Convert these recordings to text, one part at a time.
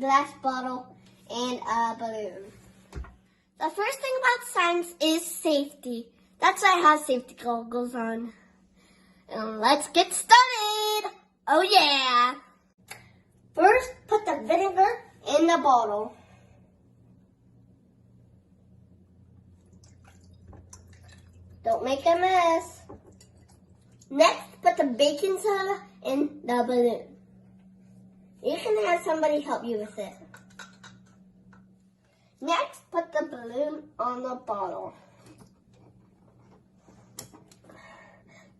glass bottle, and a balloon. The first thing about science is safety. That's why I have safety goggles on. And let's get started! Oh yeah! First, put the vinegar in the bottle. Don't make a mess. Next, put the baking soda in the balloon. You can have somebody help you with it. Next, put the balloon on the bottle.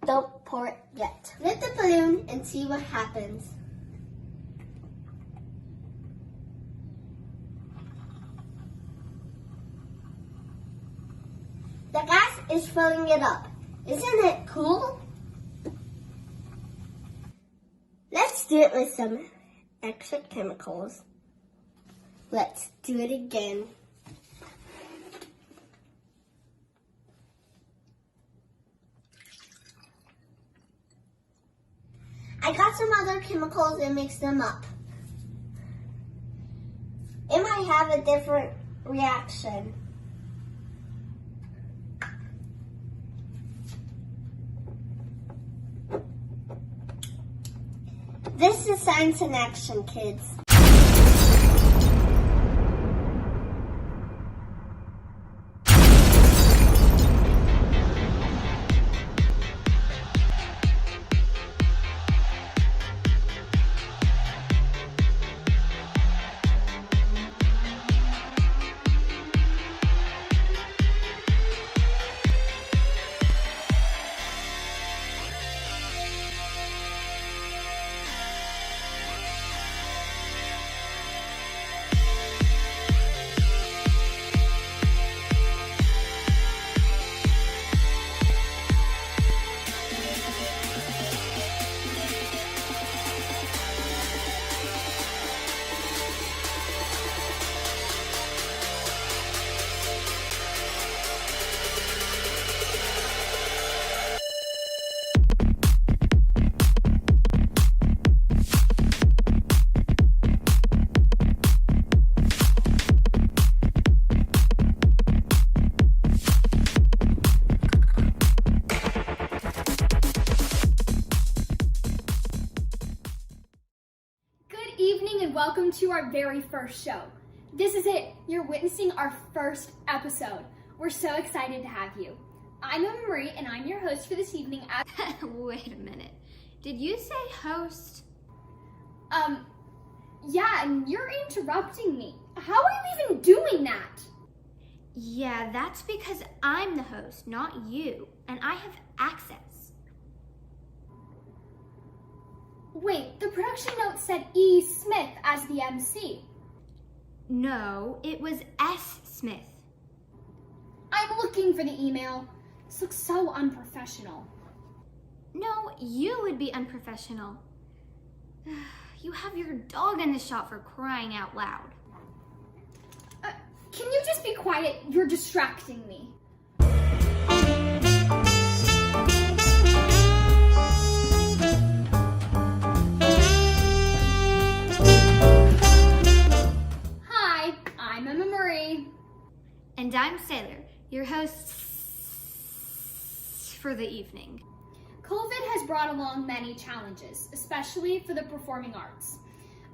Don't pour it yet. Lift the balloon and see what happens. The gas is filling it up. Isn't it cool? Let's do it with some extra chemicals. Let's do it again. I got some other chemicals and mixed them up. It might have a different reaction. This is science in action, kids. Welcome to our very first show. This is it. You're witnessing our first episode. We're so excited to have you. I'm Emma Marie, and I'm your host for this evening. Wait a minute. Did you say host? Yeah, and you're interrupting me. How are you even doing that? Yeah, that's because I'm the host, not you, and I have access. Wait, the production note said E. Smith as the MC. No, it was S. Smith. I'm looking for the email. This looks so unprofessional. No, you would be unprofessional. You have your dog in the shot, for crying out loud. Can you just be quiet? You're distracting me. I'm Emma Marie. And I'm Sailor, your host for the evening. COVID has brought along many challenges, especially for the performing arts.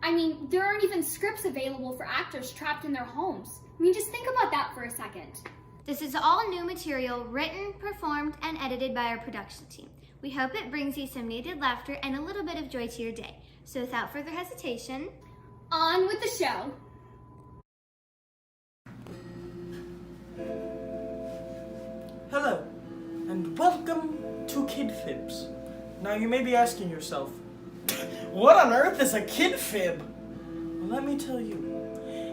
I mean, there aren't even scripts available for actors trapped in their homes. I mean, just think about that for a second. This is all new material written, performed, and edited by our production team. We hope it brings you some needed laughter and a little bit of joy to your day. So without further hesitation, on with the show. Hello, and welcome to Kid Fibs. Now you may be asking yourself, what on earth is a kid fib? Well, let me tell you,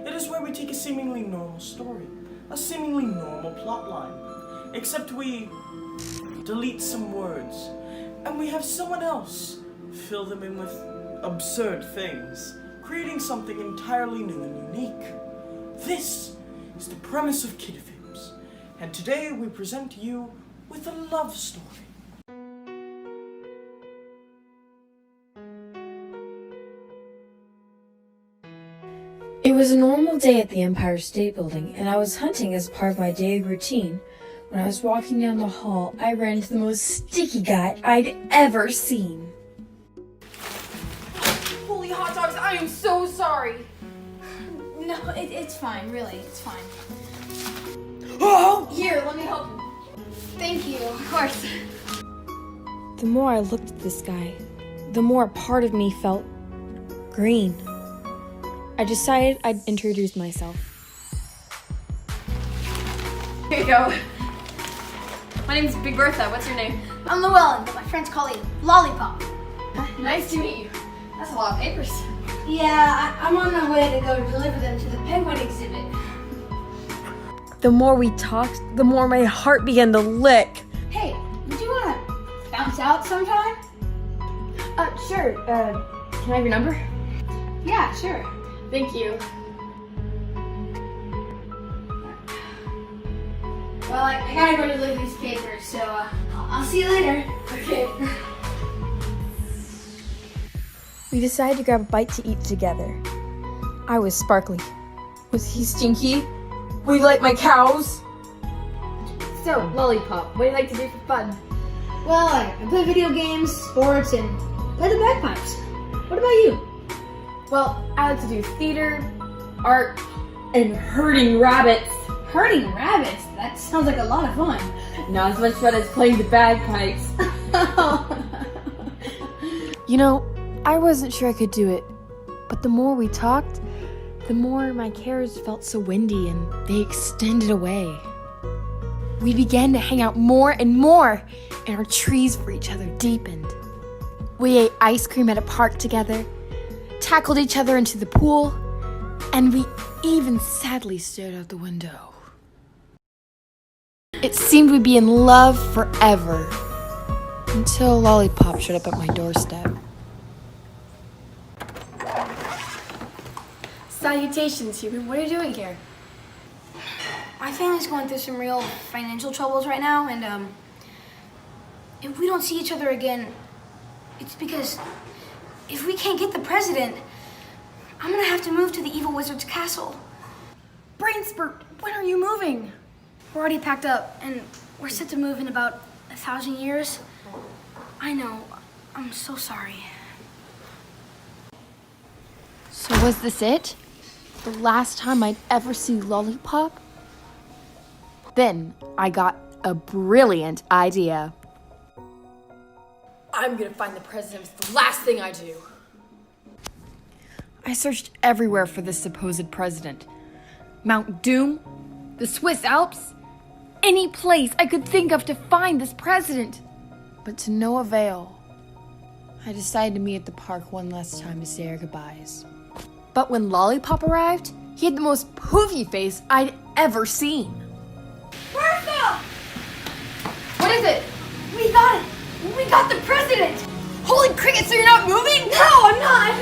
it is where we take a seemingly normal story, a seemingly normal plot line, except we delete some words, and we have someone else fill them in with absurd things, creating something entirely new and unique. This is the premise of Kid Fibs. And today we present you with a love story. was a normal day at the Empire State Building, and I was hunting as part of my daily routine. When I was walking down the hall, I ran into the most sticky guy I'd ever seen. Holy hot dogs, I am so sorry. No, it's fine, really, it's fine. Oh! Here, let me help you. Thank you, of course. The more I looked at this guy, the more a part of me felt green. I decided I'd introduce myself. Here you go. My name's Big Bertha. What's your name? I'm Llewellyn, but my friends call me Lollipop. Nice to meet you. That's a lot of papers. Yeah, I'm on my way to go deliver them to the penguin exhibit. The more we talked, the more my heart began to lick. Hey, would you want to bounce out sometime? Sure. Can I have your number? Yeah, sure. Thank you. Well, I gotta go deliver these papers, so I'll see you later. Okay. We decided to grab a bite to eat together. I was sparkly. Was he stinky? Would he like my cows? So, Lollipop, what do you like to do for fun? Well, I play video games, sports, and play the bagpipes. What about you? Well, I like to do theater, art, and herding rabbits. Herding rabbits? That sounds like a lot of fun. Not as much fun as playing the bagpipes. You know, I wasn't sure I could do it, but the more we talked, the more my cares felt so windy and they extended away. We began to hang out more and more, and our trees for each other deepened. We ate ice cream at a park together, tackled each other into the pool, and we even sadly stared out the window. It seemed we'd be in love forever, until Lollipop showed up at my doorstep. Salutations, human. What are you doing here? My family's going through some real financial troubles right now, and if we don't see each other again, it's because if we can't get the president, I'm gonna have to move to the evil wizard's castle. Brainspurt, when are you moving? We're already packed up, and we're set to move in about 1,000 years. I know. I'm so sorry. So was this it? The last time I'd ever see Lollipop? Then I got a brilliant idea. I'm gonna find the president. It's the last thing I do. I searched everywhere for this supposed president. Mount Doom, the Swiss Alps, any place I could think of to find this president. But to no avail. I decided to meet at the park one last time to say our goodbyes. But when Lollipop arrived, he had the most poofy face I'd ever seen. Bertha! What is it? We got it! We got the president! Holy cricket, so you're not moving? No, I'm not!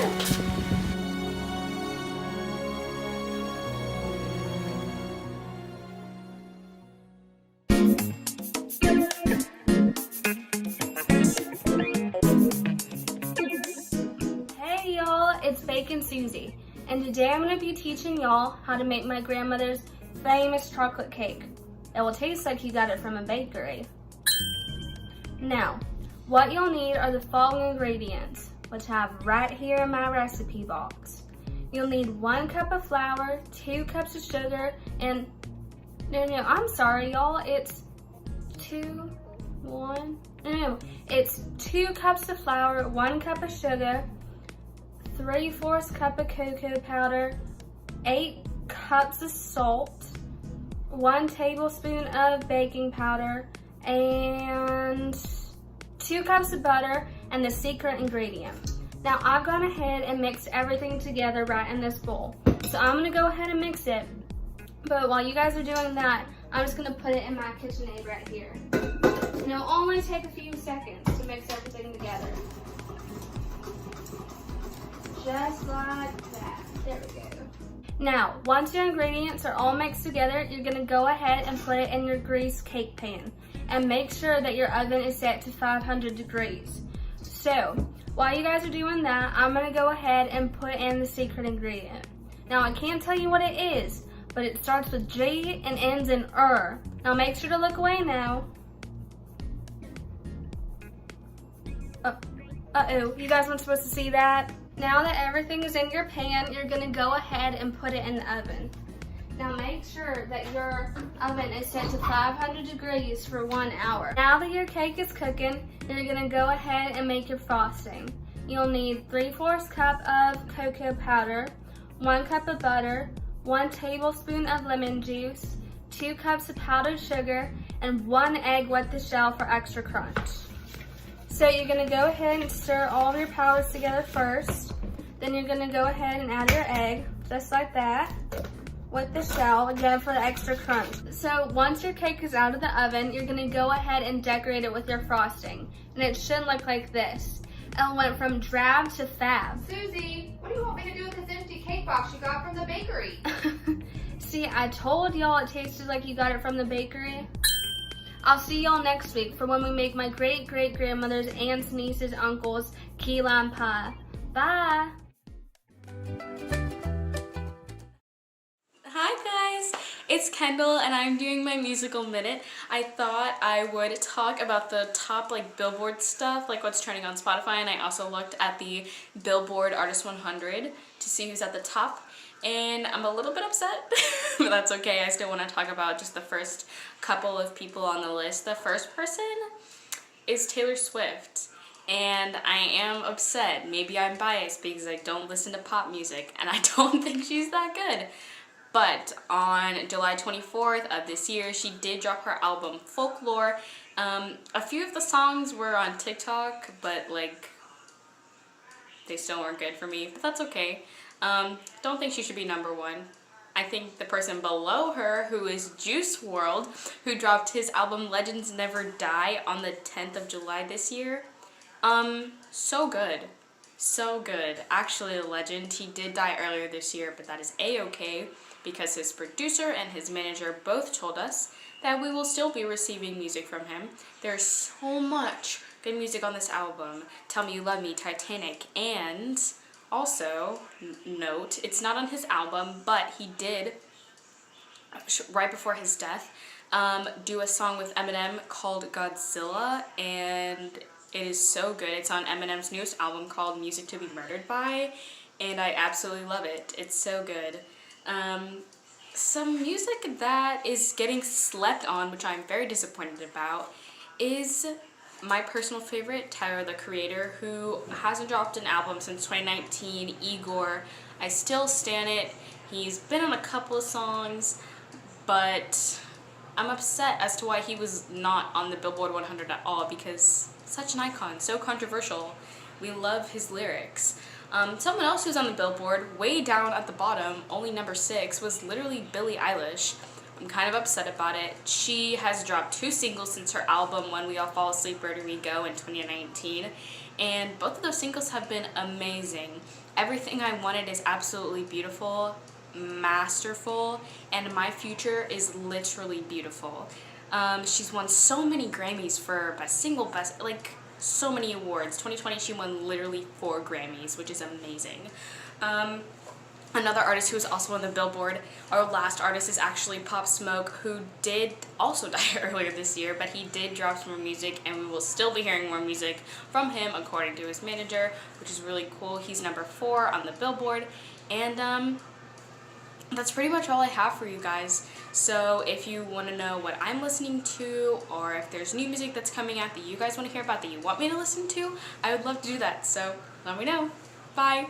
Hey y'all, it's Bacon Susie, and today I'm going to be teaching y'all how to make my grandmother's famous chocolate cake. It will taste like you got it from a bakery. Now, what you'll need are the following ingredients, which I have right here in my recipe box. You'll need 1 cup of flour, 2 cups of sugar, and I'm sorry y'all, it's 2 cups of flour, 1 cup of sugar, 3/4 cup of cocoa powder, 8 cups of salt, 1 tablespoon of baking powder, and 2 cups of butter, and the secret ingredient. Now I've gone ahead and mixed everything together right in this bowl. So I'm gonna go ahead and mix it, but while you guys are doing that, I'm just gonna put it in my KitchenAid right here. And it'll only take a few seconds to mix everything together. Just like that. There we go. Now, once your ingredients are all mixed together, you're gonna go ahead and put it in your greased cake pan. And make sure that your oven is set to 500 degrees. So, while you guys are doing that, I'm gonna go ahead and put in the secret ingredient. Now I can't tell you what it is, but it starts with G and ends in er. Now make sure to look away now. Uh-oh, you guys weren't supposed to see that. Now that everything is in your pan, you're gonna go ahead and put it in the oven. Now make sure that your oven is set to 500 degrees for 1 hour. Now that your cake is cooking, you're gonna go ahead and make your frosting. You'll need 3/4 cup of cocoa powder, 1 cup of butter, 1 tablespoon of lemon juice, 2 cups of powdered sugar, and 1 egg with the shell for extra crunch. So you're gonna go ahead and stir all of your powders together first. Then you're gonna go ahead and add your egg, just like that, with the shell, again for the extra crunch. So once your cake is out of the oven, you're gonna go ahead and decorate it with your frosting. And it should look like this. It went from drab to fab. Susie, what do you want me to do with this empty cake box you got from the bakery? See, I told y'all it tasted like you got it from the bakery. I'll see y'all next week for when we make my great-great-grandmother's, aunts, nieces, uncles, key lime pie. Bye! Hi guys, it's Kendall and I'm doing my musical minute. I thought I would talk about the top Billboard stuff, like what's trending on Spotify, and I also looked at the Billboard Artist 100 to see who's at the top. And I'm a little bit upset, but that's okay. I still want to talk about just the first couple of people on the list. The first person is Taylor Swift, and I am upset. Maybe I'm biased because I don't listen to pop music, and I don't think she's that good. But on July 24th of this year, she did drop her album Folklore. A few of the songs were on TikTok, but they still weren't good for me, but that's okay. Don't think she should be number 1. I think the person below her, who is Juice WRLD, who dropped his album Legends Never Die on the 10th of July this year. So good. So good. Actually, a legend. He did die earlier this year, but that is A-okay because his producer and his manager both told us that we will still be receiving music from him. There's so much good music on this album. Tell Me You Love Me, Titanic, and also, note, it's not on his album, but he did, right before his death, do a song with Eminem called Godzilla, and it is so good. It's on Eminem's newest album called Music to Be Murdered By, and I absolutely love it. It's so good. Some music that is getting slept on, which I'm very disappointed about, is my personal favorite, Tyler, the Creator, who hasn't dropped an album since 2019, Igor. I still stan it. He's been on a couple of songs, but I'm upset as to why he was not on the Billboard 100 at all, because such an icon, so controversial. We love his lyrics. Someone else who's on the Billboard, way down at the bottom, only number 6, was literally Billie Eilish. I'm kind of upset about it. She has dropped 2 singles since her album When We All Fall Asleep, Where Do We Go in 2019, and both of those singles have been amazing. Everything I Wanted is absolutely beautiful, masterful, and My Future is literally beautiful. She's won so many Grammys for Best Single, so many awards. 2020 she won literally 4 Grammys, which is amazing. Another artist who is also on the Billboard, our last artist, is actually Pop Smoke, who did also die earlier this year, but he did drop some more music, and we will still be hearing more music from him according to his manager, which is really cool. He's number 4 on the Billboard, and that's pretty much all I have for you guys. So if you want to know what I'm listening to, or if there's new music that's coming out that you guys want to hear about that you want me to listen to, I would love to do that, so let me know. Bye!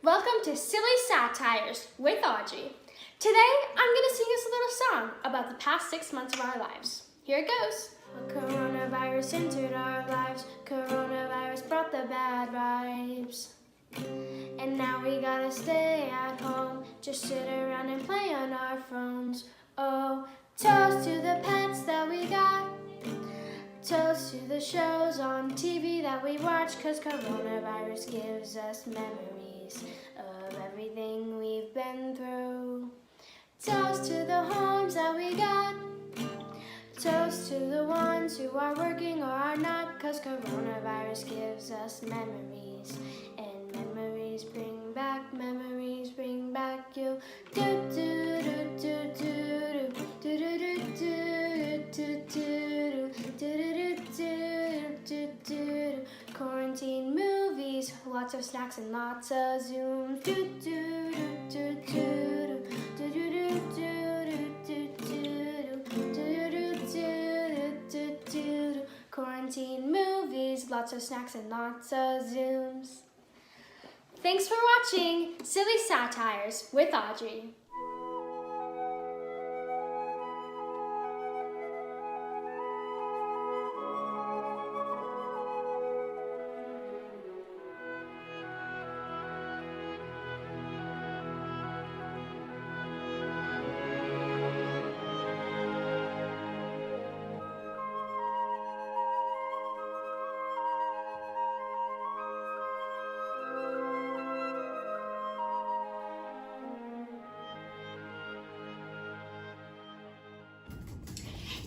Welcome to Silly Satires with Audrey. Today, I'm going to sing us a little song about the past 6 months of our lives. Here it goes. Coronavirus entered our lives. Coronavirus brought the bad vibes. And now we gotta stay at home. Just sit around and play on our phones. Oh, toast to the pets that we got. Toast to the shows on TV that we watch. 'Cause coronavirus gives us memories of everything we've been through. Toast to the homes that we got. Toast to the ones who are working or are not, 'cause coronavirus gives us memories. And memories bring back you. Do do do do do do do do do do do do do. Quarantine movies, lots of snacks and lots of Zooms. Do do do do do do do do. Quarantine movies, lots of snacks and lots of Zooms. Thanks for watching Silly Satires with Audrey.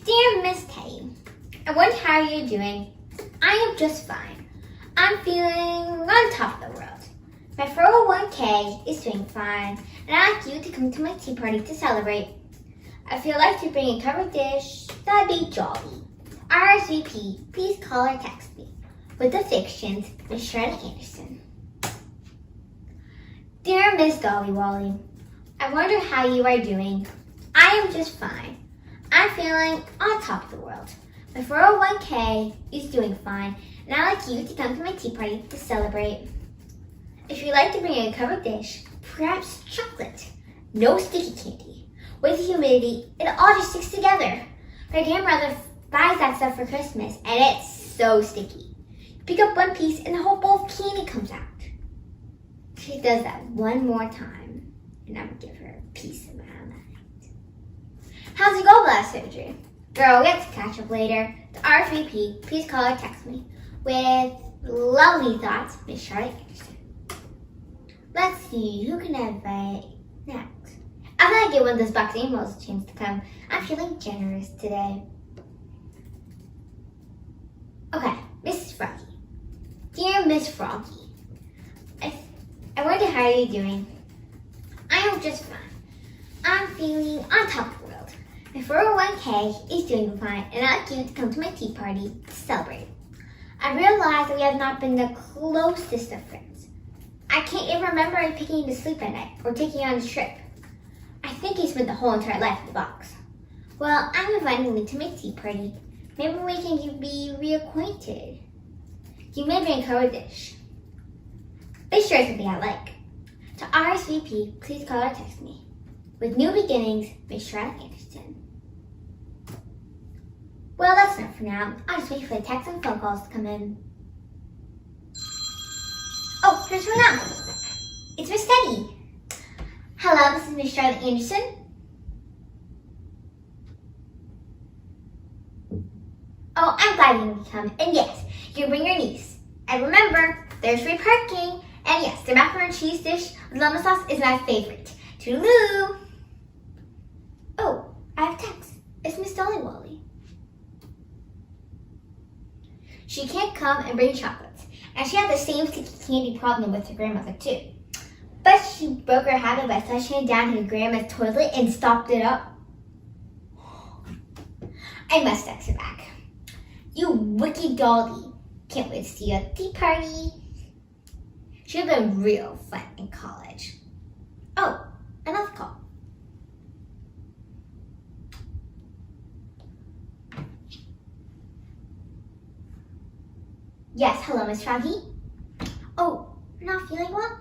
Dear Miss Teddy, I wonder how you're doing. I am just fine. I'm feeling on top of the world. My 401k is doing fine, and I'd like you to come to my tea party to celebrate. If you'd like to bring a covered dish, that'd be jolly. RSVP, please call or text me. With affections, Miss Shirley Anderson. Dear Miss Dolly Wally, I wonder how you are doing. I am just fine. I'm feeling on top of the world. My 401k is doing fine, and I'd like you to come to my tea party to celebrate. If you'd like to bring a covered dish, perhaps chocolate, no sticky candy. With the humidity, it all just sticks together. My grandmother buys that stuff for Christmas, and it's so sticky. You pick up one piece, and the whole bowl of candy comes out. She does that one more time, and I'm gonna give her a piece of my mind. How's your gallbladder surgery? Girl, we have to catch up later. To RSVP, please call or text me. With lovely thoughts, Miss Charlotte Anderson. Let's see, who can I invite next? I'm gonna give one of those box animals a chance to come. I'm feeling generous today. Okay, Mrs. Froggy. Dear Miss Froggy, I wonder how you're doing. I am just fine. I'm feeling on top of the world. My 401k is doing fine, and I'd like you to come to my tea party to celebrate. I realize that we have not been the closest of friends. I can't even remember picking you to sleep at night or taking you on a trip. I think you spent the whole entire life in the box. Well, I'm inviting you to my tea party. Maybe we can be reacquainted. You may bring a covered dish. Be sure it's something I like. To RSVP, please call or text me. With new beginnings, Miss Charlotte Anderson. Well, that's enough for now. I'll just wait for the texts and phone calls to come in. Oh, here's one now. It's Miss Teddy. Hello, this is Miss Charlotte Anderson. Oh, I'm glad you can come. And yes, you bring your niece. And remember, there's free parking. And yes, the macaroni and cheese dish with lemon sauce is my favorite. Toodaloo! Oh, I have text. It's Miss Dolly Wally. She can't come and bring chocolates. And she had the same sticky candy problem with her grandmother too. But she broke her habit by flushing it down her grandma's toilet and stopped it up. I must text her back. You wicked Dolly. Can't wait to see you at the tea party. She'd have been real fun in college. Oh, another call. Yes, hello, Miss Froggy. Oh, you're not feeling well?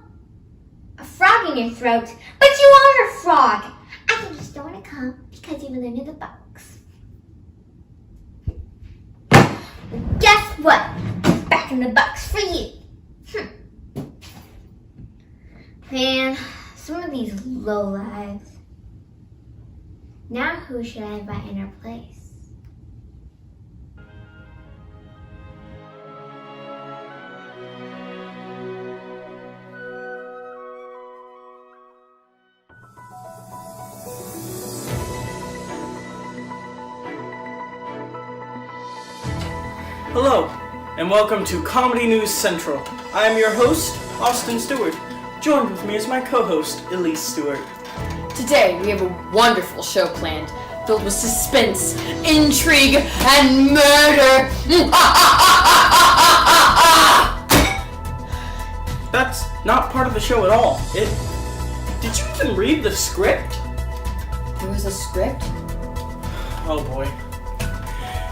A frog in your throat? But you are a frog! I think you just don't want to come because you live in the box. Guess what? Back in the box for you. Man, some of these lowlives. Now who should I invite in her place? and welcome to Comedy News Central. I am your host, Austin Stewart. Joined with me is my co-host, Elise Stewart. Today, we have a wonderful show planned, filled with suspense, intrigue, and murder. That's not part of the show at all. Did you even read the script? There was a script? Oh boy.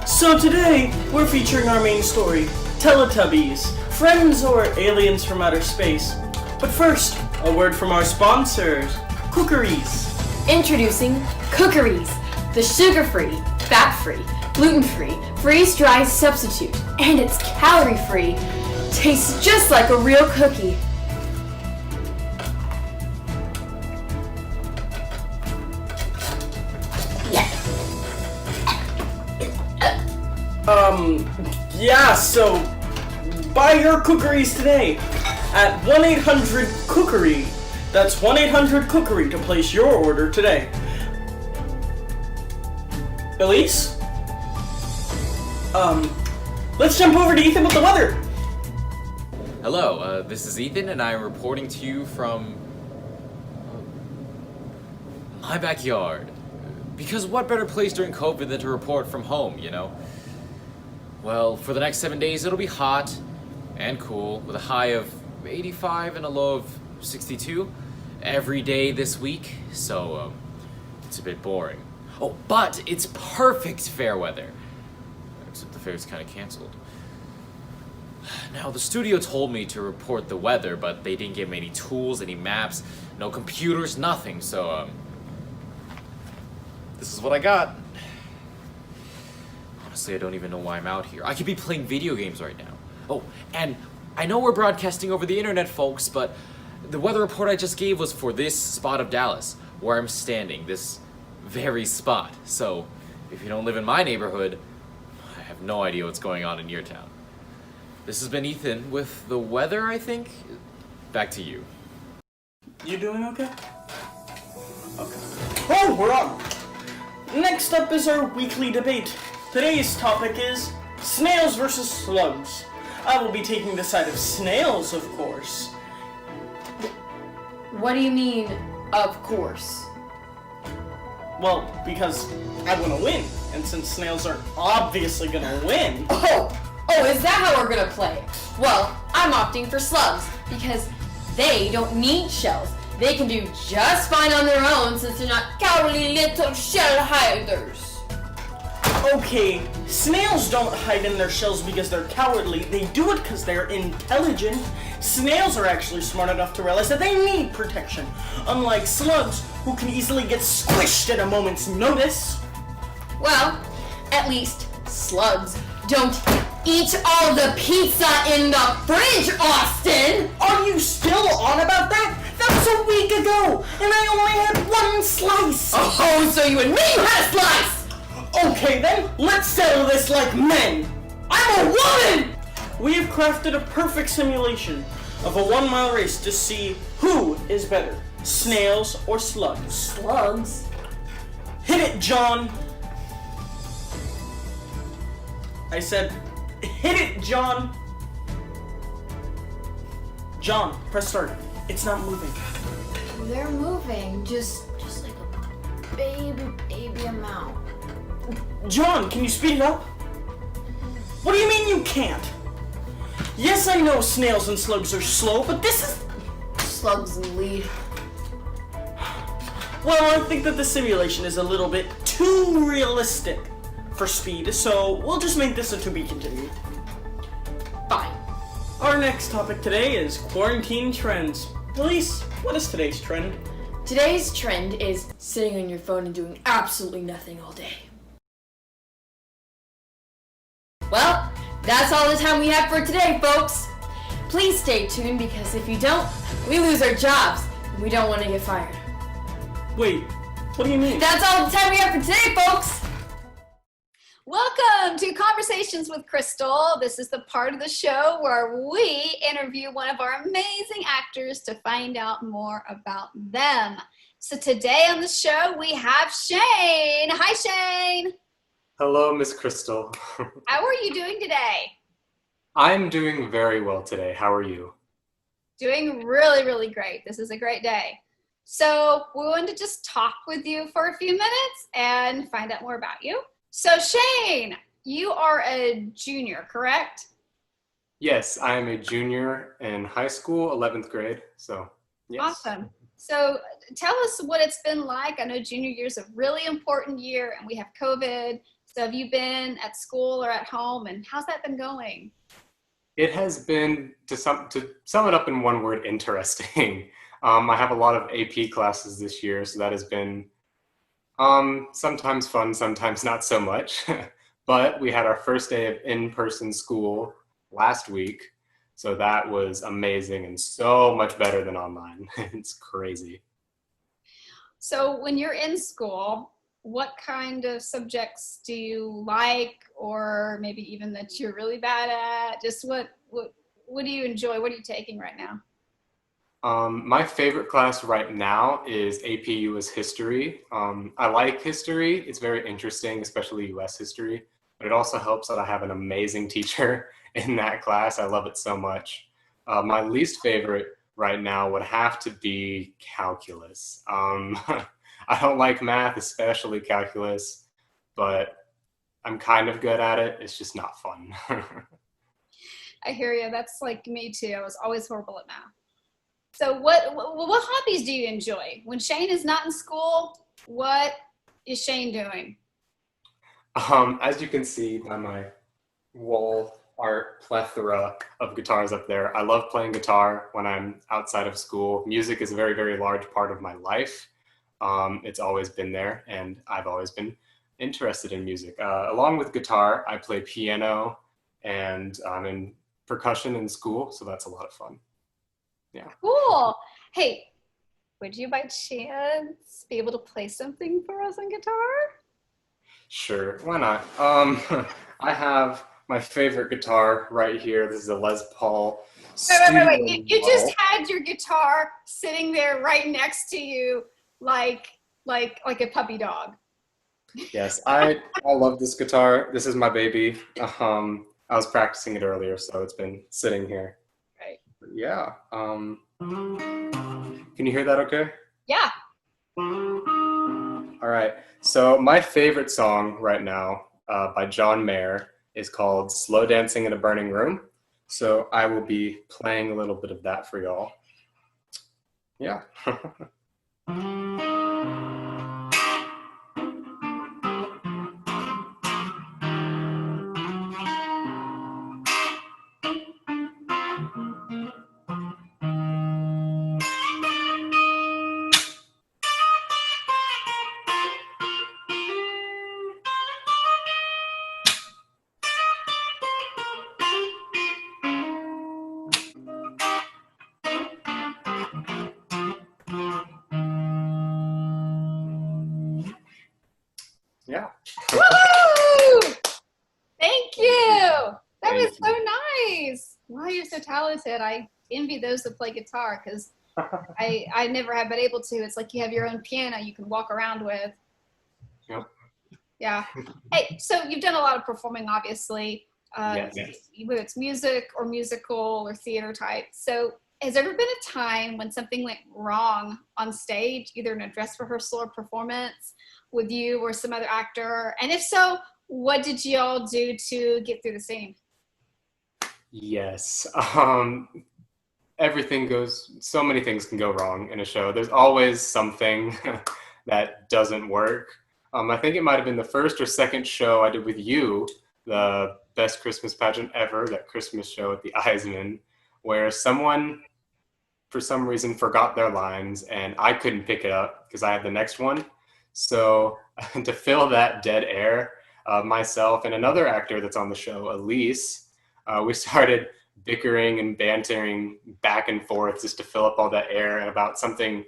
So today, we're featuring our main story, Teletubbies, friends or aliens from outer space. But first, a word from our sponsors, Cookeries. Introducing Cookeries, the sugar-free, fat-free, gluten-free, freeze-dried substitute, and it's calorie-free. Tastes just like a real cookie. Yeah, so buy your Cookeries today at 1-800-COOKERY. That's 1-800-COOKERY to place your order today. Elise? Let's jump over to Ethan with the weather. Hello, this is Ethan, and I'm reporting to you from my backyard. Because what better place during COVID than to report from home, you know? Well, for the next 7 days, it'll be hot and cool, with a high of 85 and a low of 62 every day this week, so it's a bit boring. Oh, but it's perfect fair weather. Except the fair's kind of canceled. Now, the studio told me to report the weather, but they didn't give me any tools, any maps, no computers, nothing, so, this is what I got. Honestly, I don't even know why I'm out here. I could be playing video games right now. Oh, and I know we're broadcasting over the internet, folks, but the weather report I just gave was for this spot of Dallas, where I'm standing, this very spot. So, if you don't live in my neighborhood, I have no idea what's going on in your town. This has been Ethan with the weather, I think. Back to you. You doing okay? Okay. Oh, we're on! Next up is our weekly debate. Today's topic is snails versus slugs. I will be taking the side of snails, of course. What do you mean, of course? Well, because I want to win, and since snails are obviously gonna win... Oh, is that how we're gonna play? Well, I'm opting for slugs, because they don't need shells. They can do just fine on their own since they're not cowardly little shell hiders. Okay, snails don't hide in their shells because they're cowardly. They do it because they're intelligent. Snails are actually smart enough to realize that they need protection, unlike slugs, who can easily get squished at a moment's notice. Well, at least slugs don't eat all the pizza in the fridge, Austin! Are you still on about that? That was a week ago, and I only had one slice. Oh, so you and me had a slice! Okay then, let's settle this like men. I'm a woman! We have crafted a perfect simulation of a 1-mile race to see who is better, snails or slugs. Slugs? Hit it, John. I said, hit it, John. John, press start. It's not moving. They're moving, just like a baby amount. John, can you speed it up? What do you mean you can't? Yes, I know snails and slugs are slow, but this is... Slugs lead. Well, I think that the simulation is a little bit too realistic for speed, so we'll just make this a to be continued. Fine. Our next topic today is quarantine trends. Elise, what is today's trend? Today's trend is sitting on your phone and doing absolutely nothing all day. Well, that's all the time we have for today, folks. Please stay tuned because if you don't, we lose our jobs and we don't want to get fired. Wait, what do you mean? That's all the time we have for today, folks. Welcome to Conversations with Crystal. This is the part of the show where we interview one of our amazing actors to find out more about them. So today on the show, we have Shane. Hi, Shane. Hello, Miss Crystal. How are you doing today? I'm doing very well today. How are you? Doing really, really great. This is a great day. So we wanted to just talk with you for a few minutes and find out more about you. So Shane, you are a junior, correct? Yes, I am a junior in high school, 11th grade. So, yes. Awesome. So tell us what it's been like. I know junior year is a really important year and we have COVID. So have you been at school or at home, and how's that been going? It has been, to sum it up in one word, interesting. I have a lot of AP classes this year, so that has been sometimes fun, sometimes not so much. But we had our first day of in-person school last week, so that was amazing and so much better than online. It's crazy. So when you're in school, what kind of subjects do you like, or maybe even that you're really bad at? Just what do you enjoy? What are you taking right now? My favorite class right now is AP US History. I like history. It's very interesting, especially US history, but it also helps that I have an amazing teacher in that class. I love it so much. My least favorite right now would have to be calculus. I don't like math, especially calculus, but I'm kind of good at it. It's just not fun. I hear you. That's like me too. I was always horrible at math. So what hobbies do you enjoy? When Shane is not in school, what is Shane doing? As you can see by my wall art plethora of guitars up there, I love playing guitar when I'm outside of school. Music is a very, very large part of my life. It's always been there, and I've always been interested in music. Along with guitar, I play piano, and I'm in percussion in school, so that's a lot of fun. Yeah. Cool. Hey, would you by chance be able to play something for us on guitar? Sure, why not? I have my favorite guitar right here. This is a Les Paul. Wait. You just had your guitar sitting there right next to you like a puppy dog. Yes, I love this guitar. This is my baby. I was practicing it earlier, so it's been sitting here. Right. But yeah. Can you hear that okay? Yeah. All right. So my favorite song right now by John Mayer is called Slow Dancing in a Burning Room. So I will be playing a little bit of that for y'all. Yeah. Yeah. Woo! Thank you. That was so nice. Wow, you're so talented. I envy those that play guitar because I never have been able to. It's like you have your own piano you can walk around with. Yep. Yeah. Hey, so you've done a lot of performing, obviously, Yes. whether it's music or musical or theater type. So has there ever been a time when something went wrong on stage, either in a dress rehearsal or performance with you or some other actor? And if so, what did you all do to get through the scene? Yes. Everything goes, so many things can go wrong in a show. There's always something that doesn't work. I think it might have been the first or second show I did with you, the best Christmas pageant ever, that Christmas show at the Eisman, where someone, for some reason, forgot their lines and I couldn't pick it up because I had the next one. So to fill that dead air, myself and another actor that's on the show, Elise, we started bickering and bantering back and forth just to fill up all that air about something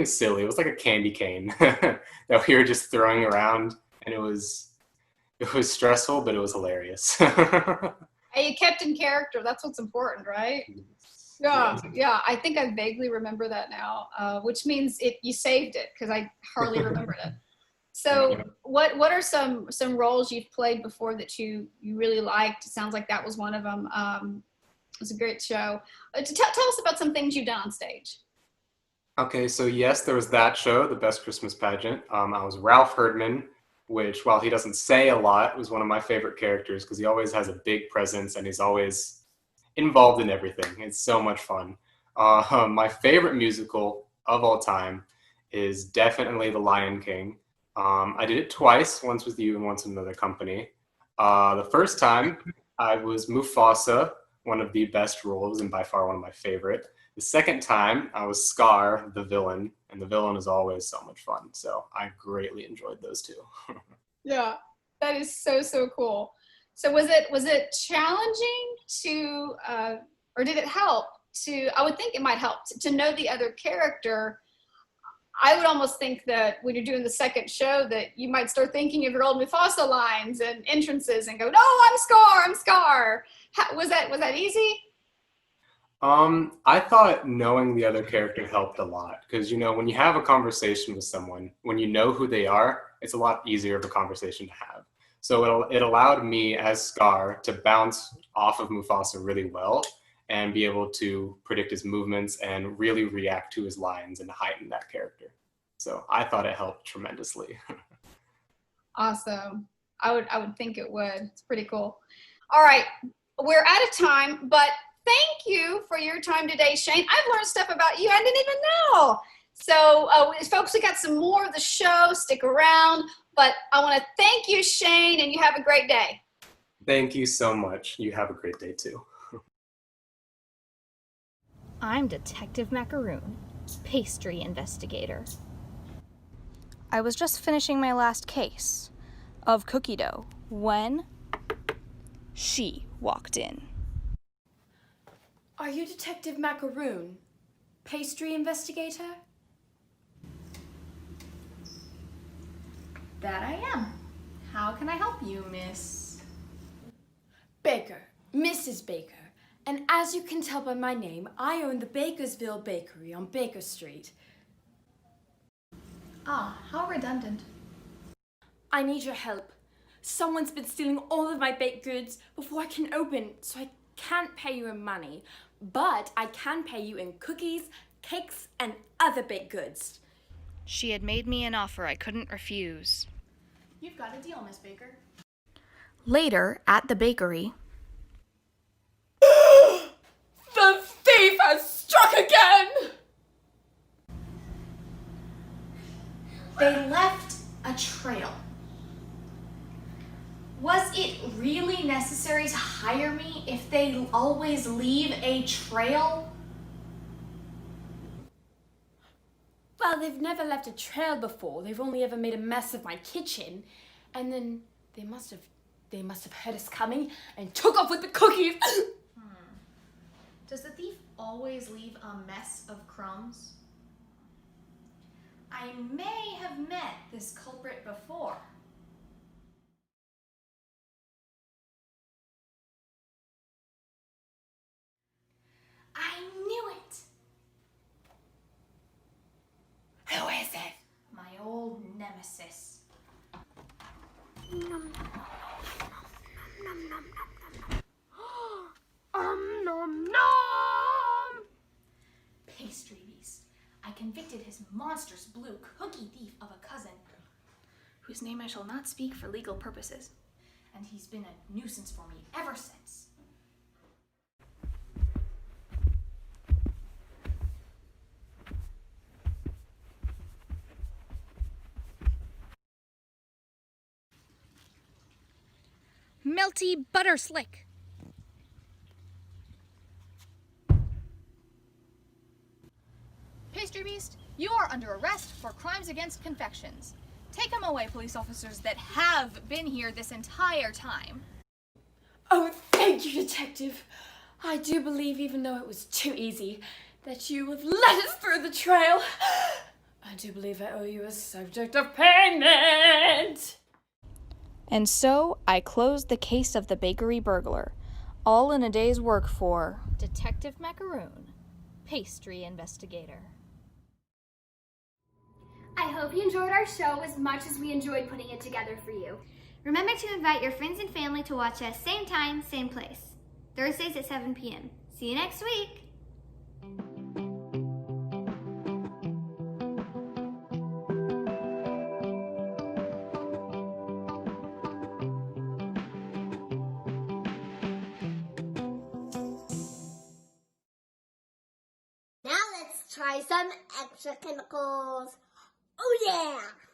silly. It was like a candy cane that we were just throwing around, and it was stressful, but it was hilarious. Hey, you kept in character. That's what's important, right? Yeah. I think I vaguely remember that now, which means you saved it because I hardly remembered it. So what are some roles you've played before that you really liked? It sounds like that was one of them. It was a great show. Tell us about some things you've done on stage. Okay, so yes, there was that show, The Best Christmas Pageant. I was Ralph Herdman, which, while he doesn't say a lot, was one of my favorite characters because he always has a big presence and he's always involved in everything. It's so much fun. My favorite musical of all time is definitely The Lion King. I did it twice, once with you and once with another company. The first time I was Mufasa, one of the best roles and by far one of my favorite. The second time I was Scar, the villain, and the villain is always so much fun. So I greatly enjoyed those two. Yeah, that is so cool. So was it challenging to, or did it help to? I would think it might help to know the other character. I would almost think that when you're doing the second show that you might start thinking of your old Mufasa lines and entrances and go, no, I'm Scar, I'm Scar. Was that easy? I thought knowing the other character helped a lot because, when you have a conversation with someone, when you know who they are, it's a lot easier of a conversation to have. So it allowed me as Scar to bounce off of Mufasa really well and be able to predict his movements and really react to his lines and heighten that character. So I thought it helped tremendously. Awesome. I would think it would. It's pretty cool. All right, we're out of time, but thank you for your time today, Shane. I've learned stuff about you I didn't even know. So folks, we got some more of the show. Stick around. But I want to thank you, Shane, and you have a great day. Thank you so much. You have a great day too. I'm Detective Macaroon, pastry investigator. I was just finishing my last case of cookie dough when she walked in. Are you Detective Macaroon, pastry investigator? That I am. How can I help you, Miss? Baker, Mrs. Baker. And as you can tell by my name, I own the Bakersville Bakery on Baker Street. Ah, how redundant. I need your help. Someone's been stealing all of my baked goods before I can open, so I can't pay you in money. But I can pay you in cookies, cakes, and other baked goods. She had made me an offer I couldn't refuse. You've got a deal, Miss Baker. Later, at the bakery, the thief has struck again! They left a trail. Was it really necessary to hire me if they always leave a trail? Well, they've never left a trail before. They've only ever made a mess of my kitchen. And then they must have heard us coming and took off with the cookies. Does the thief always leave a mess of crumbs? I may have met this culprit before. I knew it! Who is it? My old nemesis. Nom nom! Pastry beast. I convicted his monstrous blue cookie thief of a cousin, whose name I shall not speak for legal purposes, and he's been a nuisance for me ever since. melty butter slick. Pastry Beast, you are under arrest for crimes against confections. Take him away, police officers that have been here this entire time. Oh, thank you, Detective. I do believe, even though it was too easy, that you have led us through the trail. I do believe I owe you a subject of payment. And so I closed the case of the bakery burglar, all in a day's work for Detective Macaroon, pastry investigator. I hope you enjoyed our show as much as we enjoyed putting it together for you. Remember to invite your friends and family to watch us same time, same place. Thursdays at 7 p.m. See you next week. Now let's try some extra chemicals. Oh yeah!